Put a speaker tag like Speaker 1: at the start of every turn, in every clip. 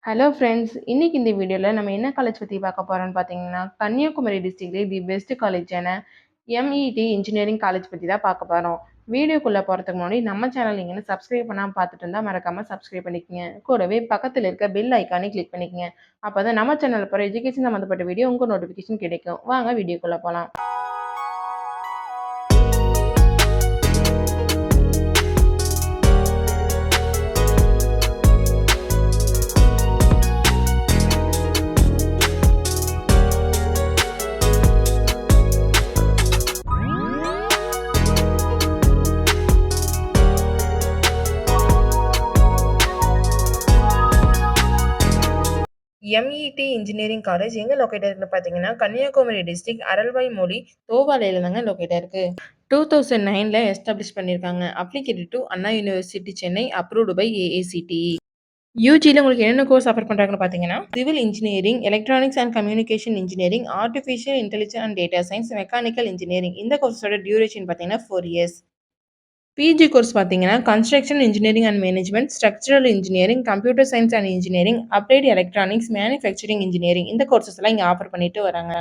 Speaker 1: Hello friends. இன்னைக்கு இந்த வீடியோல நம்ம என்ன காலேஜ் பத்தி பார்க்க போறோம்னு பார்த்தீங்கன்னா, கன்னியாகுமரி டிஸ்ட்ரிக்ட்லயே தி பெஸ்ட் காலேஜான எம்இடி இன்ஜினியரிங் காலேஜ் பத்தி தான் பார்க்க போறோம். வீடியோக்குள்ள போறதுக்கு முன்னாடி நம்ம சேனல் நீங்க இன்னும் சப்ஸ்கிரைப் பண்ணாம பார்த்துட்டு இருந்தா மறக்காம சப்ஸ்கிரைப் பண்ணிக்கங்க. கூடவே பக்கத்துல இருக்க பெல் ஐகானை கிளிக் பண்ணிக்கங்க. அப்பதான் நம்ம சேனல்ல போற எஜுகேஷன் சம்மந்தப்பட்ட வீடியோ உங்க நோட்டிஃபிகேஷன் கிடைக்கும். வாங்க வீடியோக்குள்ள போலாம். எம்இடி இன்ஜினியரிங் காலேஜ் எங்க லொக்கேட் இருக்குன்னு பார்த்தீங்கன்னா, கன்னியாகுமரி டிஸ்ட்ரிக்ட் அரல்வாய்மொழி தோவாலையில தாங்க லொக்கேட் இருக்கு. 2009ல எஸ்டாப்ளிஷ் பண்ணியிருக்காங்க. Affiliated to Anna university Chennai, approved by AICTE. யூஜில உங்களுக்கு என்னென்ன கோர்ஸ் ஆஃபர் பண்றாங்கன்னு பார்த்தீங்கன்னா, civil engineering, electronics and communication engineering, artificial intelligence and data science, mechanical engineering. இந்த கோர்ஸோட டியூரேஷன் பார்த்தீங்கன்னா 4 இயர்ஸ். பிஜி கோர்ஸ் பார்த்தீங்கன்னா, construction engineering and management, structural engineering, computer science and engineering, applied electronics, manufacturing engineering. இந்த courses எல்லாம் இங்க offer பண்ணிட்டு வராங்க.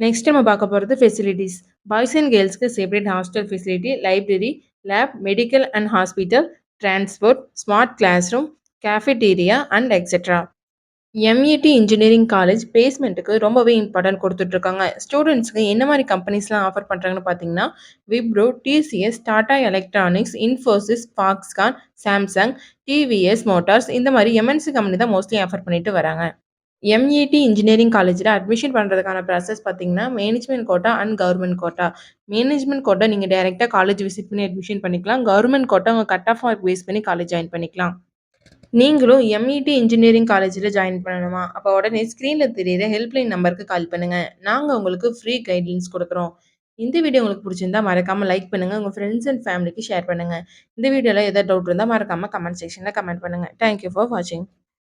Speaker 1: Next நம்ம பார்க்க போறது facilities. Boys and கேர்ள்ஸ்க்கு separate hostel facility, library, lab, medical and hospital, transport, smart class room, cafeteria and etcetera. MET engineering college பிளேஸ்மெண்ட்டுக்கு ரொம்பவே இம்பார்ட்டன்ட் கொடுத்துட்ருக்காங்க. ஸ்டூடெண்ட்ஸ்க்கு என்ன மாதிரி கம்பெனிஸ்லாம் ஆஃபர் பண்ணுறாங்கன்னு பார்த்தீங்கன்னா, Wipro, TCS, Tata electronics, Infosys, Foxconn, Samsung, TVS motors இந்த மாதிரி எம்என்சி கம்பெனி தான் மோஸ்ட்லி ஆஃபர் பண்ணிட்டு வராங்க. எம்இடி இன்ஜினியரிங் காலேஜில் அட்மிஷன் பண்ணுறதுக்கான ப்ராசஸ் பார்த்தீங்கன்னா, management quota and government quota. Management quota நீங்கள் டைரெக்டாக காலேஜ் விசிட் பண்ணி அட்மிஷன் பண்ணிக்கலாம். கவர்மெண்ட் கோட்டா உங்கள் கட் ஆஃப் மார்க் பேஸ் பண்ணி காலேஜ் ஜாயின் பண்ணிக்கலாம். நீங்களும் எம்இடி இன்ஜினியரிங் காலேஜில ஜாயின் பண்ணணுமா? அப்ப உடனே ஸ்க்ரீன்ல தெரியிற ஹெல்ப்லைன் நம்பருக்கு கால் பண்ணுங்க. நாங்க உங்களுக்கு ஃப்ரீ கைட்லைன்ஸ் குடுக்குறோம். இந்த வீடியோ உங்களுக்கு புடிச்சிருந்தா மறக்காம லைக் பண்ணுங்க. உங்க ஃப்ரெண்ட்ஸ் அண்ட் ஃபேமிலிக்கு ஷேர் பண்ணுங்க. இந்த வீடியோல ஏதாவது டவுட் இருந்தா மறக்காம கமெண்ட் செக்ஷன்ல கமெண்ட் பண்ணுங்க. தேங்க் யூ ஃபார் வாட்சிங்.